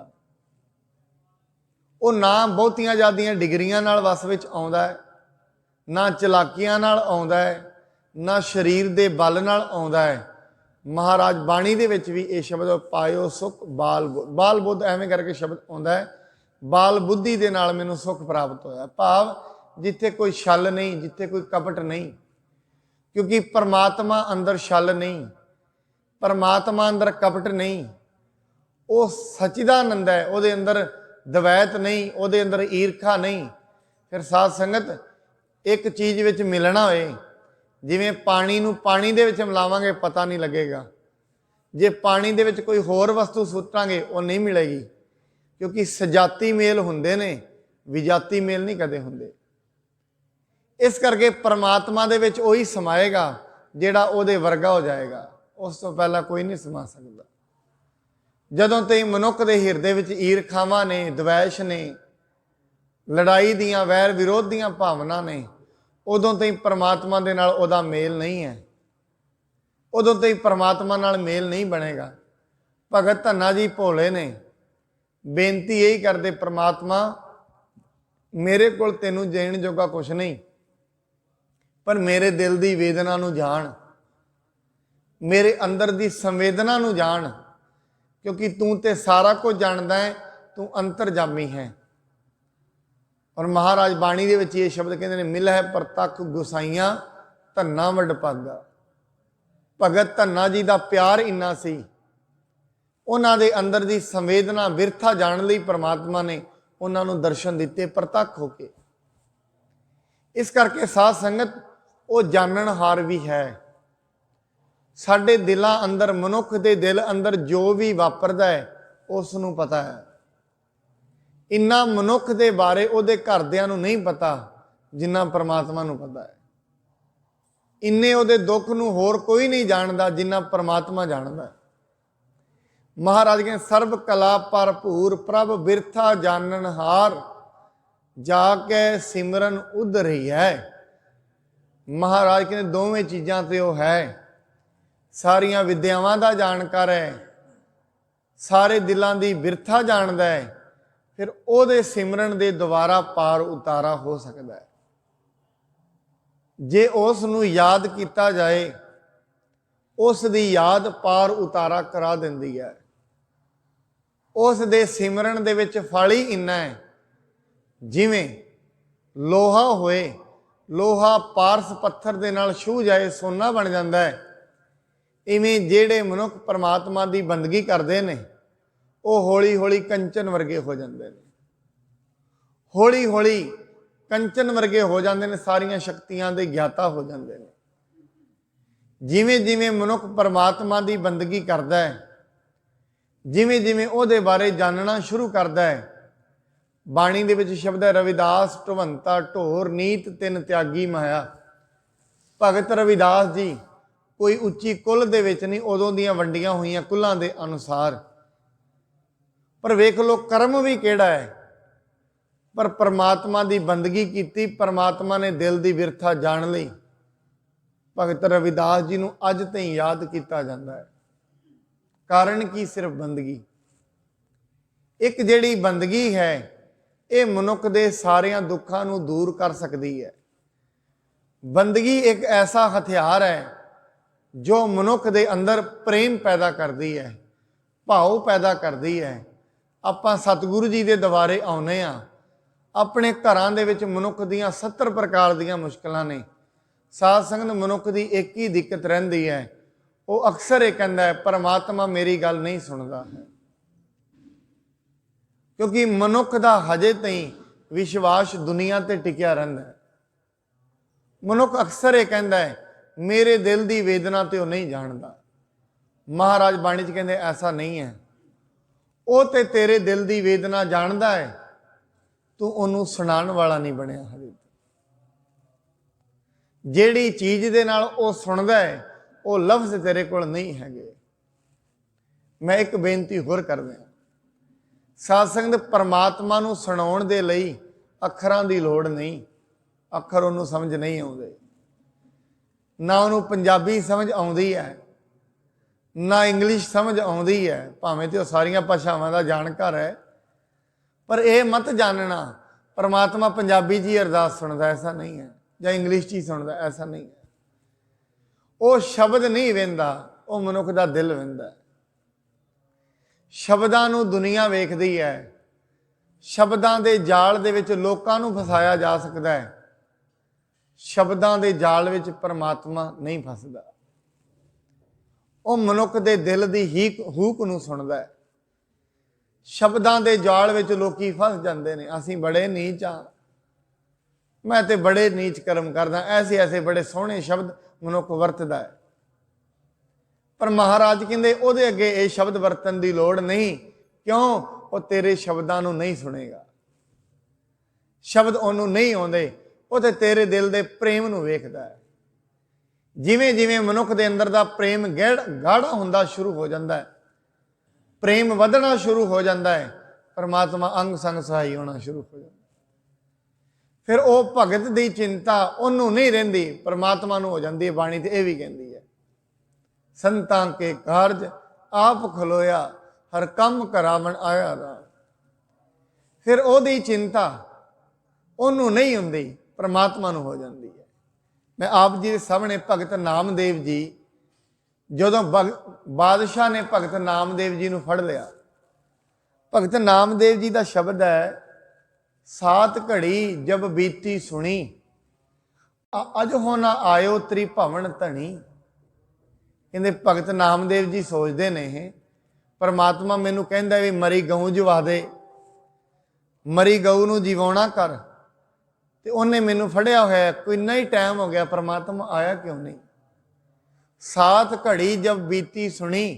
वो ना बहुतियां ज़्यादियां डिग्रियां नाल वस विच आउंदा है, ना चलाकियां नाल आउंदा है, ना शरीर दे बल नाल आउंदा है। महाराज बाणी दे विच भी ये शब्द पायो सुख बाल बुद्ध, बाल बुद्ध एवें करके शब्द आउंदा है, बाल बुद्धि दे नाल मैनूं सुख प्राप्त होया। भाव जिथे कोई छल नहीं, जिथे कोई कपट नहीं, क्योंकि परमात्मा अंदर छल नहीं, परमात्मा अंदर कपट नहीं, वो सचिदानंद है, वो अंदर दवैत नहीं, वो अंदर ईरखा नहीं। फिर साध संगत एक चीज़ विच मिलना होए, जिवें पानी नूं पानी दे विच मिलावांगे पता नहीं लगेगा, जे पानी दे विच कोई होर वस्तु सुटांगे वो नहीं मिलेगी, क्योंकि सजाती मेल हुंदे ने, विजाती मेल नहीं कदे हुंदे। इस करके परमात्मा दे विच ओही समाएगा जिहड़ा ओहदे वर्गा हो जाएगा, उस तो पहला कोई नहीं समा सकता। जदों तई मनुख दे हिरदे विच ईरखावां ने, द्वैश ने, लड़ाई दियां वैर विरोध दियां भावना ने, उदों तई परमात्मा दे नाल ओहदा मेल नहीं है, उदों तई परमात्मा नाल मेल नहीं बनेगा। भगत धन्ना जी भोले ने बेनती यही करते, परमात्मा मेरे कोल तैनूं देण जोगा कुछ नहीं, पर मेरे दिल की वेदना नूं जाण, मेरे अंदर की संवेदना नूं जाण, क्योंकि तू ते सारा कुछ जानदा है, तू अंतरजामी है। और महाराज बाणी दे विच ये शब्द कहते हैं, मिल है परतख गुसाइयां धन्ना वडभागा। भगत धन्ना जी का प्यार इन्ना सी, उन्हां दे अंदर की संवेदना बिरथा जाण लई परमात्मा ने उन्हां नूं दर्शन दिते परतख होके। इस करके साध संगत वो जाननहार भी है। साडे दिलां अंदर, मनुख दे दिल अंदर जो भी वापरदा है उस नूं पता है। इन्ना मनुख दे बारे उहदे घरदिआं नूं नहीं पता जिन्ना परमात्मा नूं पता है। इन्ने उहदे दुख नूं होर कोई नहीं जानदा जिन्ना परमात्मा जानदा है। महाराज कहते सर्ब कला भरपूर प्रभ बिरथा जाननहार, जाके सिमरन उधरी है। महाराज कहते दोवें चीज़ां ते वो है, सारियां विद्यावां दा जानकार है, सारे दिलां दी बिरथा जानदा है, फिर ओहदे सिमरन दे द्वारा पार उतारा हो सकता है। जे उस नूं याद किया जाए, उस दी याद पार उतारा करा दिंदी है। उस दे सिमरन दे विच फल ही इन्ना है, जिवें लोहा होए, लोहा पारस पत्थर दे नाल छू जाए सोना बन जाता है। इवें जेड़े मनुख परमात्मा की बंदगी करते हैं वो हौली हौली कंचन वर्गे हो जाते हैं, हौली हौली कंचन वर्गे हो जाते हैं, सारिया शक्तियां दे ज्ञाता हो जाते हैं। जिमें जिमें मनुख परमात्मा की बंदगी करता है, जिमें जिमें उहदे बारे जानना शुरू करता है। बाणी दे विच शब्द है रविदास ढवंता ढोर नीत तिन त्यागी माया। भगत रविदास जी कोई उच्ची कुल दे विच नहीं, उदों दियां वंडियां हुई कुलों के अनुसार, पर वेख लो कर्म भी केड़ा है। पर परमात्मा की बंदगी की, परमात्मा ने दिल की बिरथा जान ली। भगत रविदास जी को अज तई याद किया जाता है। कारण की सिर्फ बंदगी। एक जिहड़ी बंदगी है ये मनुख के सारिया दुखों को दूर कर सकती है। बंदगी एक ऐसा हथियार है जो मनुख के अंदर प्रेम पैदा करती है, भाव पैदा करती है। आपां सतगुरु जी के द्वारे आउने आ, अपने घरां दे विच मनुख दियां 70 प्रकार दियां मुश्किलां ने। साध संगत मनुख की एक ही दिक्कत रहिंदी है, वो अक्सर ये कहता है परमात्मा मेरी गल नहीं सुनता है। क्योंकि मनुख का हजे तई विश्वास दुनिया ते टिकिया रहिंदा है। मनुख अक्सर ये कहता है मेरे दिल की वेदना तो नहीं जानता। महाराज बाणी च कहते ऐसा नहीं है, वो तो तेरे दिल की वेदना जानता है, तू उन्होंने सुनाने वाला नहीं बनया। हजे जिहड़ी चीज़ दे नाल वो सुनदा है वो लफ्ज़ तेरे कोल नहीं हैगे। मैं एक बेनती होर कर दिया, साध संगत परमात्मा नूं सुनाउण दे लई अखरां दी लोड़ नहीं। अखर उन्होंने समझ नहीं आउंदे, ना उन्होंने पंजाबी समझ आउंदी है, ना इंग्लिश समझ आउंदी है। भावें तो सारियां भाषावां दा जानकार है, पर यह मत जानना परमात्मा पंजाबी जी अरदास सुनता, ऐसा नहीं है, या इंग्लिश ही सुनता, ऐसा नहीं है। वो शब्द नहीं वेंदा, वो मनुख का दिल वेंदा। शब्दां नूं दुनिया वेखदी है, शब्दां दे जाल दे विच लोकां नूं फसाया जा सकता है, शब्दां दे जाल विच परमात्मा नहीं फसदा। वो मनुख दे दिल दी हूक नूं सुनदा है। शब्दां दे जाल विच लोकी फस जांदे ने। असीं बड़े नीच हाँ, मैं तो बड़े नीच कर्म करदा, ऐसे ऐसे बड़े सोहने शब्द मनुख वरतदा है। पर महाराज कहंदे उहदे अगे ये शब्द वरतन की लोड़ नहीं। क्यों? वो तेरे शब्दां नूं नहीं सुनेगा। शब्द उन्होंने नहीं आउंदे, वो तो तेरे दिल के प्रेम नूं वेखदा है। जिवें जिवें मनुख के अंदर दा प्रेम गाढ़ा हुंदा शुरू हो जाता है, प्रेम वधना शुरू हो जाता है, परमात्मा अंग संग सहाई होना शुरू हो जाता है। फिर वो भगत की चिंता उन्होंने नहीं रहिंदी, परमात्मा नूं हो जाती है। बाणी ते यह भी कहती है संतां के कारज आप खलोया, हर कम करावन आया राम। फिर ओदी चिंता उन्होंने नहीं हुंदी, परमात्मा नूं हो जाती है। मैं आप जी के सामने भगत नामदेव जी, जदों बादशाह ने भगत नामदेव जी नूं फड़ लिया, भगत नामदेव जी का शब्द है सात घड़ी जब बीती सुनी, अज हो ना आयो त्रिभवन धनी। कहते भगत नामदेव जी सोचते ने परमात्मा मैनू कहंदा भी मरी गऊ जवा दे, मरी गऊ नूं जीवाउणा कर, ते उन्हें मैनू फड़िया होया, कोई इन्ना ही टाइम हो गया, परमात्मा आया क्यों नहीं। सात घड़ी जब बीती सुनी,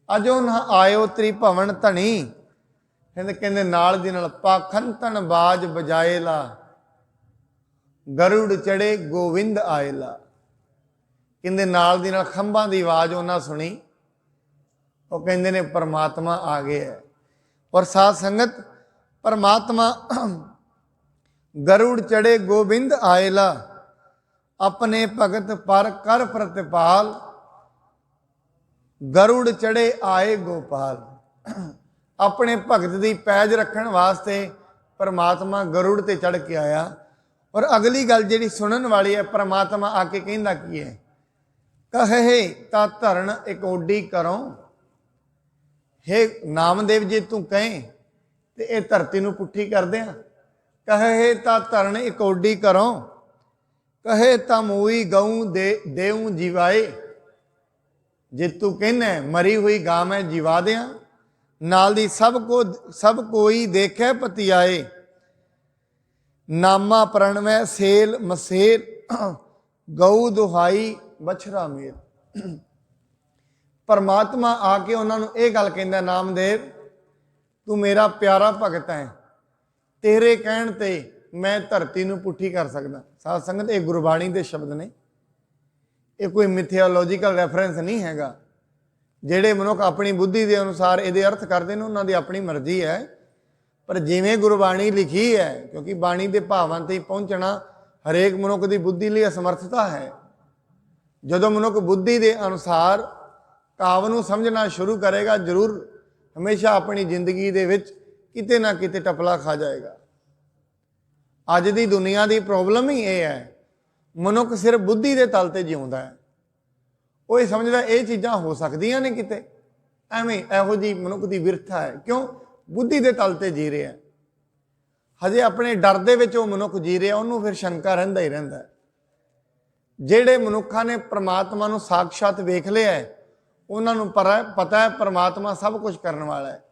अजो ना आयो त्रिभवन धनी। कहते नाल दी नाल पाखंतन बाज बजाएला, गरुड़ चढ़े गोविंद आएला। कहते नाल दी नाल खंभां दी आवाज उन्हां सुनी, वो कहते ने परमात्मा आ गया है। और साध संगत परमात्मा गरुड़ चढ़े गोविंद आएला, अपने भगत पर कर प्रतिपाल, गरुड़ चढ़े आए गोपाल। अपने भगत की पैज रखने वास्ते परमात्मा गरुड़ ते चढ़ के आया। और अगली गल जी सुनन वाली है, परमात्मा आके कहंदा की है, कहे ता धरण एक ओडी करो। हे नामदेव जी तू कहें तो यह धरती नूं पुठी कर दें। कहे ता धरण एक ओडी करो, कहे ता मूई गऊ देऊ जीवाए। जे तू कहना मरी हुई गां मैं जीवा दियां, नाल दी सब कोई देखे पतियाए। नामा प्रणवै सेल मसेर, गऊ दुहाई बछड़ा मेल। परमात्मा आके उन्होंने ये गल कहंदा, नामदेव तू मेरा प्यारा भगत है, तेरे कहण ते मैं धरती नूं पुठी कर सकदा। साध संगत ये गुरबाणी के शब्द ने, ये कोई मिथियोलॉजिकल रैफरेंस नहीं हैगा। जेड़े मनुख अपनी बुद्धि के अनुसार ये अर्थ करते हैं, उन्होंने अपनी मर्जी है। पर जिवें गुरबाणी लिखी है, क्योंकि बाणी के भावां ते पहुँचना हरेक मनुख की बुद्धि लिए असमर्थता है। जदों मनुख बुद्धि के अनुसार काव नूं समझना शुरू करेगा, जरूर हमेशा अपनी जिंदगी दे विच किते ना किते टपला खा जाएगा। अज की दुनिया की प्रॉब्लम ही यह है, मनुख सिर्फ बुद्धि के तल ते जिउंदा है। वो ये समझदा ये चीज़ां हो सकदियां ने किते, एवें इहो जी मनुख की विरथा है। क्यों? बुद्धि के तल ते जी रहा है। हजे अपने डर दे विच वो मनुख जी रहा, उन्होंने फिर शंका रहिंदा ही रहिंदा है। जिहड़े मनुखां ने परमात्मा नूं साक्षात वेख लिया है, उन्होंने पता है परमात्मा सब कुछ करने वाला है।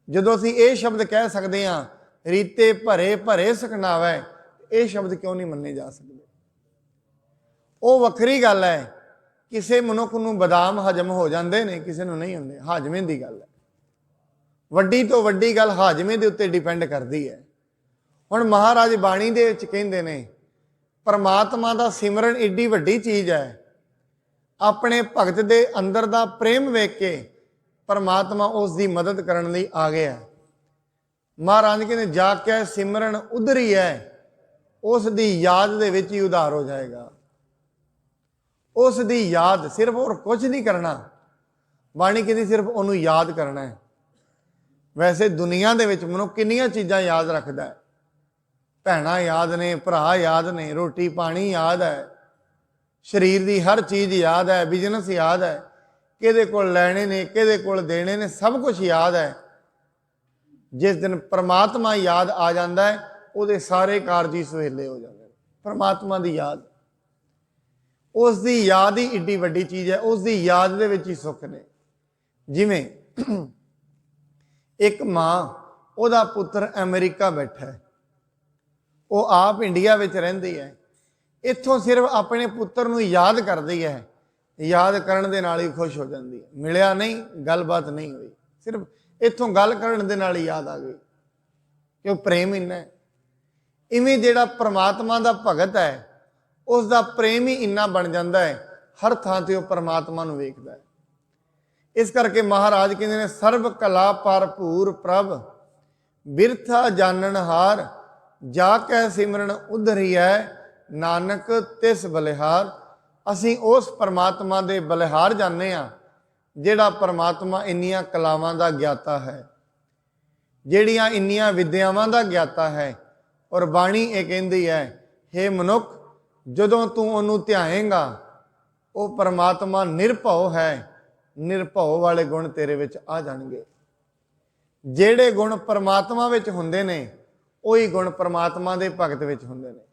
जदों असीं ये शब्द कह सकते हैं, रीते भरे भरे सकनावा, ये शब्द क्यों नहीं मन्ने जा सकते? वो वखरी गल है, किसी मनुख नूं बादाम हजम हो जाते हैं, किसी नूं नहीं होंदे। हाजमे की गल है, वड्डी तो वड्डी गल हाजमे के उत्ते डिपेंड करती है। हुण महाराज बाणी दे विच कहिंदे ने, परमात्मा का सिमरन एडी वड्डी चीज़ है। अपने भगत के अंदर का प्रेम वेख के परमात्मा उसकी मदद करने लई आ गया। महाराज कहते जाके सिमरन उधरी है, उसकी याद दे विच ही उधार हो जाएगा। उसकी याद सिर्फ और कुछ नहीं करना, बाणी कहती सिर्फ उन्होंने याद करना है। वैसे दुनिया दे विच मनुख किन्नियां चीज़ां याद रखता है, भैणां याद ने, भरा याद ने, रोटी पानी याद है, शरीर की हर चीज़ याद है, बिजनेस याद है, किहदे कोल लैणे ने, किहदे कोल देने ने, सब कुछ याद है। जिस दिन परमात्मा याद आ जाता है, उहदे सारे कारज ही सुहेले हो जाते हैं। परमात्मा की याद, उसकी याद ही एडी वड्डी चीज़ है, उसकी याद दे विच ही सुख ने। जिवें एक माँ, उहदा पुत्र अमेरिका बैठा है, वो आप इंडिया विच रहिंदी है, इत्थों सिर्फ अपने पुत्र नूं याद करदी है, याद करन दे नाल ही खुश हो जाती है। मिलिया नहीं, गलबात नहीं हुई, सिर्फ इत्थों गल करन दे नाल ही याद आ गई, क्यों? प्रेम इन्ना है। इवें जिहड़ा परमात्मा दा भगत है, उसका प्रेम ही इन्ना बन जाता है, हर थां ते वह परमात्मा नूं वेखदा है। इस करके महाराज कहते हैं, सर्व कला भरपूर प्रभ बिरथा जाननहार, जाकै सिमरन उधरी है नानक तिस बलिहार। असी उस परमात्मा दे बलिहार जाने हाँ, जिहड़ा परमात्मा इन्नियां कलावां दा ज्ञाता है, जिहड़ियां इन्नियां विद्यावां दा ज्ञाता है। और बाणी ये कहती है, हे मनुख, जदों तू उहनूं ध्याएगा, वो परमात्मा निरभव है, निरभव वाले गुण तेरे विच आ जाणगे। जिहड़े गुण परमात्मा विच हुंदे ने, उही गुण परमात्मा दे भगत विच हुंदे ने।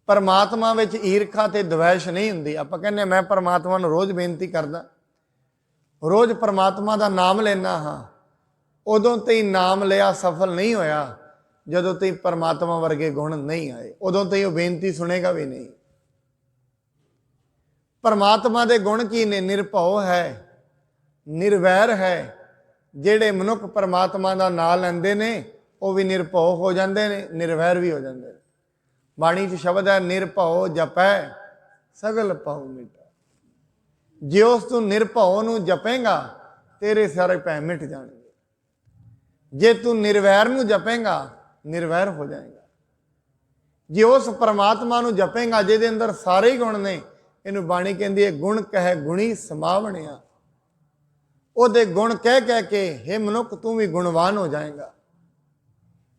परमात्मा विच ईरखा ते द्वैश नहीं हुंदी। आपां कहने मैं परमात्मा नूं रोज़ बेनती करदा, रोज़ परमात्मा दा नाम लेना हाँ, उदों ते ही नाम लिया सफल नहीं होया जदों ते परमात्मा वर्गे गुण नहीं आए, उदों ते ही बेनती सुनेगा भी नहीं। परमात्मा दे गुण की ने? निरभव है, निर्वैर है। जिहड़े मनुख परमात्मा दा नाम लैंदे ने, वो भी निरभव हो जाते हैं, निर्वैर भी हो जाते हैं। बाणी च शब्द है, निरभव जपै सगल पाऊ मिटा। जे उस तू निरभव नूं जपेगा, तेरे सारे भय मिट जाएंगे। जे तू निर्वैर नूं जपेगा, निर्वैर हो जाएगा। जे उस परमात्मा नूं जपेगा जिहदे अंदर सारे ही गुण ने, इनू बाणी कहती है गुण कह गुणी समावणिया। उहदे गुण कह कह के हे मनुख तू भी गुणवान हो जाएगा।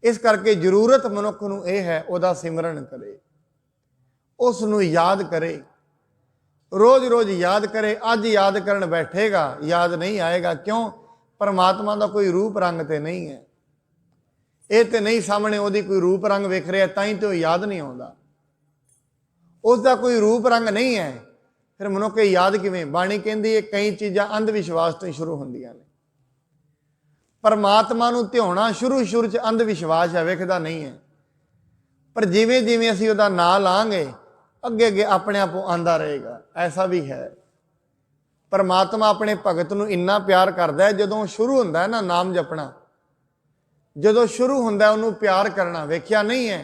इस करके जरूरत मनुख नूं यह है, उहदा सिमरन करे, उसनूं याद करे, रोज़ रोज़ याद करे। अज याद करन बैठेगा, याद नहीं आएगा। क्यों? परमात्मा का कोई रूप रंग तो नहीं है, ये तो नहीं सामने उसकी कोई रूप रंग वेख रहा, ताई तो याद नहीं आता। उसका कोई रूप रंग नहीं है, फिर मनुख याद किवें? बाणी कहती है कई चीज़ां अंधविश्वास तो शुरू होंदियां ने। परमात्मा नूं ध्याउणा शुरू शुरू च अंधविश्वास है, वेखदा नहीं है, पर जिवें जिवें असीं उहदा नाम लांगे, अगे अगे अपने आप आंदा रहेगा। ऐसा भी है। परमात्मा अपने भगत नूं इन्ना प्यार करदा है, जदों शुरू हुंदा है ना नाम जपना, जदों शुरू हुंदा है उहनूं प्यार करना, वेख्या नहीं है?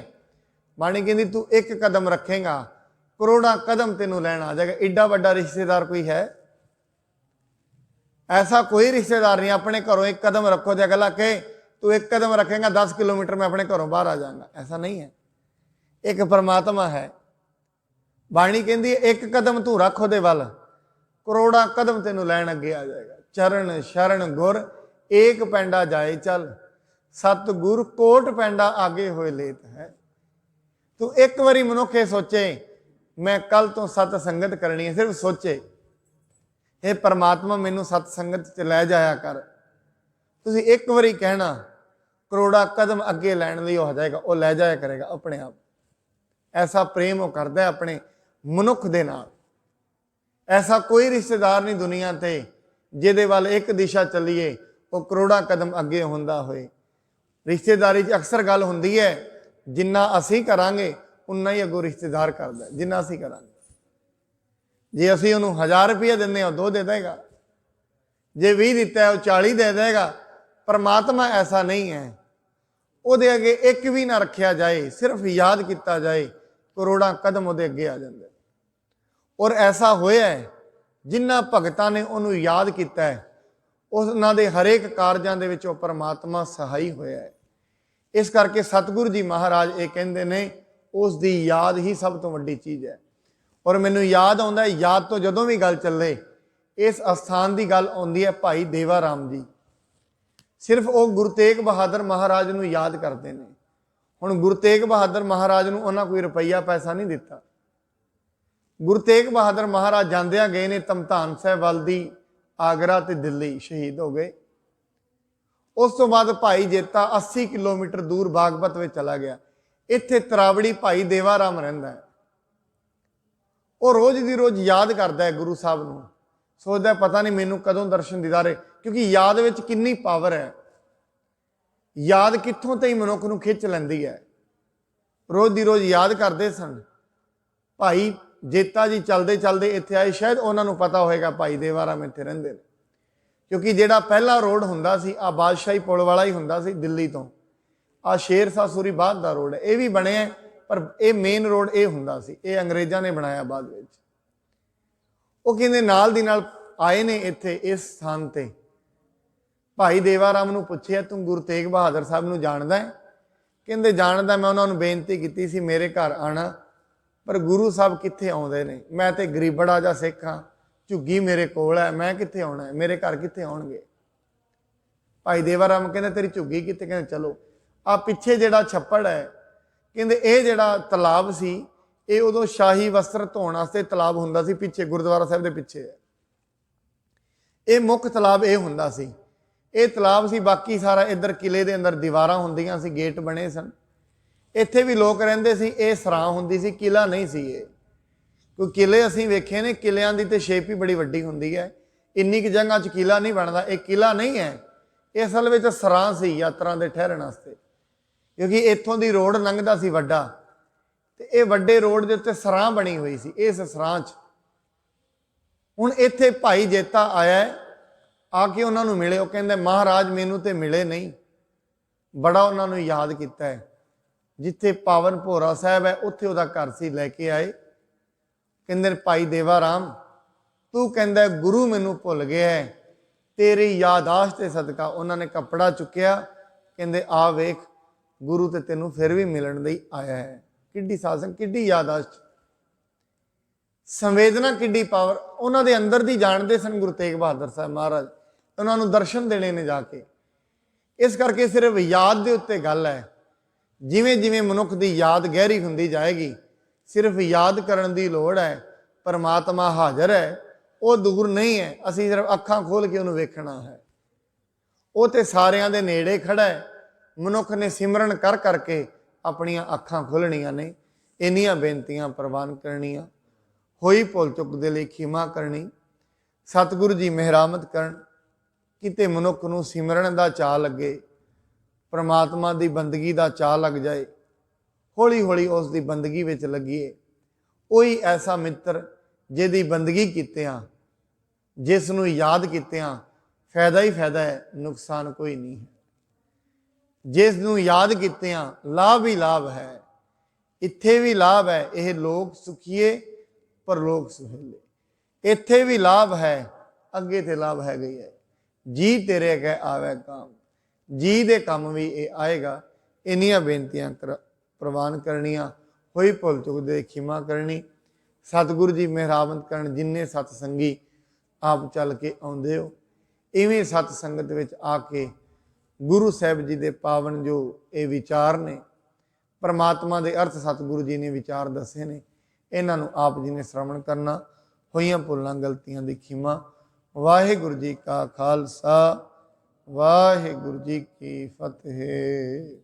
बाणी कहती तू एक कदम रखेगा, करोड़ा कदम तेनों लैण आ जाएगा। एडा वड्डा रिश्तेदार कोई है? ऐसा कोई रिश्तेदार नहीं। अपने घरों एक कदम रखो तो अगला कहे तू एक कदम रखेगा 10 किलोमीटर में अपने घरों बाहर आ जाऊंगा, ऐसा नहीं है। एक परमात्मा है। बाणी कहती है एक कदम तू रख ਉਹਦੇ ਵੱਲ, ਕਰੋੜਾਂ कदम तेनों लैन अगे आ जाएगा। चरण शरण गुर एक पैंडा जाए चल, सतगुर कोट पैंडा आगे होए लेत है। तू एक बारी मनुख ये सोचे मैं कल तो सत संगत करनी है, सिर्फ सोचे हे परमात्मा मैनू सत संगत च लै जाया कर। तुसीं एक बारी कहना करोड़ा कदम अगे लैन लई हो जाएगा, वो लै जाया करेगा अपने आप। ऐसा प्रेम वो करता है अपने मनुख दे नाल। ऐसा कोई रिश्तेदार नहीं दुनिया ते जिहदे वाल एक दिशा चलीए वो करोड़ा कदम अगे हुंदा होए। रिश्तेदारी च अक्सर गल हुंदी है जिन्ना असीं करांगे उन्ना ही अगों रिश्तेदार करदा है, जिन्ना असीं करांगे। जे असीं उहनूं 1000 रुपया दिंदे हां 2 दे देगा, जे 20 दिता है वो 40 दे देगा। परमात्मा ऐसा नहीं है, ਉਹਦੇ अगे एक भी ना रखा जाए, सिर्फ याद किया जाए करोड़ा कदम ਉਹਦੇ अगे आ जाते। और ऐसा होया है जिन्ना भगतां ने ਉਹਨੂੰ याद किया है ਉਹਨਾਂ ਦੇ हरेक कारजां ਦੇ ਵਿੱਚ ਉਹ परमात्मा सहाई होया है। इस करके सतगुरु जी महाराज ये कहते ने उस दी याद ही सब तो वड्डी चीज़ है। और मैनू याद आउंदा है, याद तो जदों भी गल चले इस अस्थान की गल आउंदी है भाई देवा राम जी। सिर्फ वो गुरु तेग बहादुर महाराज नूं याद करते हैं। हुण गुरु तेग बहादुर महाराज नूं उन्हां कोई रुपया पैसा नहीं दिता। गुरु तेग बहादुर महाराज जांदियां गए ने तमतान साहिब वल दी, आगरा ते दिल्ली शहीद हो गए। उस तो बाद भाई जेता 80 किलोमीटर दूर बागपत में चला गया। इत्थे तरावड़ी भाई देवा राम रहिंदा है। वो रोज़ दी रोज़ याद करता है गुरु साहब नूं, सोचदा पता नहीं मैनू कदों दर्शन दीदा रहे, क्योंकि याद विच कितनी पावर है। याद कित्थों तई मनुख नूं खिच लैंदी है। रोज़ दी रोज़ याद करते सन। भाई जेता जी चलते चलते इत्थे आए, शायद उन्होंने पता होएगा भाई देवा राम इत्थे रहिंदे ने, क्योंकि जिहड़ा पहला रोड हुंदा सी आ बादशाही पुल वाला ही हुंदा सी दिल्ली तो। आ शेरशाह सूरी बाद दा रोड है, ये भी बने है पर यह मेन रोड ये हुंदा सी, ये अंग्रेज़ां ने बनाया बाद विच। वो कहंदे नाल दी नाल आए ने इत्थे इस स्थान ते। भाई देवा राम नूं पुछिया तू गुरु तेग बहादुर साहब नूं जाणदा है? कहंदे जाणदा। मैं उन्होंने बेनती की सी मेरे घर आना, पर गुरु साहब कित्थे आउंदे ने, मैं तो गरीबड़ा जा सिख हाँ, झुग्गी मेरे कोल है, मैं कित्थे आउणा है, मेरे घर कित्थे आउणगे। भाई देवा राम कहंदे तेरी झुग्गी कित्थे? कहंदे चलो आ पिछे जिहड़ा छप्पड़ है, कहंदे ये जिहड़ा तलाब सी ये उदों शाही वस्त्र धोण वास्ते तलाब हुंदा सी, पिछे गुरुद्वारा साहिब दे पिछे है। ये मुख तलाब ये हुंदा सी, ये तलाब सी। बाकी सारा इधर किले दे अंदर दीवारां हुंदियां सी, गेट बने सन। इत्थे भी लोग रहिंदे सी, ये सरां हुंदी सी, किला नहीं सी ये। क्योंकि किले असीं वेखे ने, किलियां दी ते शेप ही बड़ी वड्डी हुंदी है। इन्नी कि जगह च किला नहीं बनदा, ये किला नहीं है, ये असल विच सरां सी यात्रा दे ठहरन वास्ते। क्योंकि इत्थों दी रोड लंघदा सी वड्डा, ते ये वड्डे रोड दे उत्ते सरां बनी हुई सी। इस सरां च हुण इत्थे भाई जेता आया है, आके उन्हां नूं मिले। वो कहंदे महाराज मैनू ते मिले नहीं, बड़ा उन्हां नूं याद कीता है। जिथे पावन भोरा साहब है उत्थे उहदा घर सी, लैके आए। कहंदे भाई देवा राम तू कहंदा गुरु मैनू भुल गया है, तेरी यादाश्त के सदका उन्होंने कपड़ा चुकिया। कहंदे आ वेख गुरु ते तेनू फिर भी मिलन लई आया है। किड्डी सासन, किड्डी यादाश्त, संवेदना, किड्डी पावर उन्हां दे अंदर दी जानदे सन गुरु तेग बहादुर साहब महाराज। उन्होंने दर्शन देने ने जाके। इस करके सिर्फ याद दे उत्ते गल है। जिवें जिवें मनुख की याद गहरी हुंदी जाएगी, सिर्फ याद करन दी लोड़ है। परमात्मा हाज़र है, वो दूर नहीं है। असीं सिर्फ अखां खोल के उन्हें वेखना है। वो तो सारियां दे नेड़े खड़ा है। मनुख ने सिमरन कर करके अपनियां अखां खोलणियां ने। इन्नियां बेनतियां प्रवान करनियां, होई भुल चुक दे लई खिमा करनी। सतगुरु जी मेहरामत करन, किते मनुख नूं सिमरन दा चाह लगे, परमात्मा की बंदगी का चाह लग जाए, हौली हौली उसकी बंदगी में लगिए। कोई ऐसा मित्र जिहदी बंदगी कीतियां, जिसनूं याद कीतियां फायदा ही फायदा है, नुकसान कोई नहीं है। जिसनूं याद कीतियां लाभ ही लाभ है। इत्थे भी लाभ है, यह लोग सुखीए पर लोग सुहेले। इत्थे भी लाभ है, अगे ते लाभ है गई है। जी तेरे कह आवे काम, ਜੀ ਦੇ ਕੰਮ ਵੀ ਇਹ ਆਏਗਾ। ਇੰਨੀਆਂ ਬੇਨਤੀਆਂ ਪ੍ਰਵਾਨ ਕਰਨੀਆਂ, ਹੋਈ ਭੁੱਲ ਚੁੱਕ ਦੇ ਖਿਮਾ ਕਰਨੀ। ਸਤਿਗੁਰੂ ਜੀ ਮਿਹਰਾਬੰਦ ਕਰਨ, ਜਿੰਨੇ ਸਤ ਸੰਗੀ ਆਪ ਚੱਲ ਕੇ ਆਉਂਦੇ ਹੋ, ਇਵੇਂ ਸਤ ਸੰਗਤ ਵਿੱਚ ਆ ਕੇ ਗੁਰੂ ਸਾਹਿਬ ਜੀ ਦੇ ਪਾਵਨ ਜੋ ਇਹ ਵਿਚਾਰ ਨੇ, ਪਰਮਾਤਮਾ ਦੇ ਅਰਥ ਸਤਿਗੁਰੂ ਜੀ ਨੇ ਵਿਚਾਰ ਦੱਸੇ ਨੇ, ਇਹਨਾਂ ਨੂੰ ਆਪ ਜੀ ਨੇ ਸ਼ਰਵਣ ਕਰਨਾ। ਹੋਈਆਂ ਭੁੱਲਾਂ ਗਲਤੀਆਂ ਦੀ ਖਿਮਾ। ਵਾਹਿਗੁਰੂ ਜੀ ਕਾ ਖਾਲਸਾ, ਵਾਹਿਗੁਰੂ ਜੀ ਕੀ ਫਤਿਹ।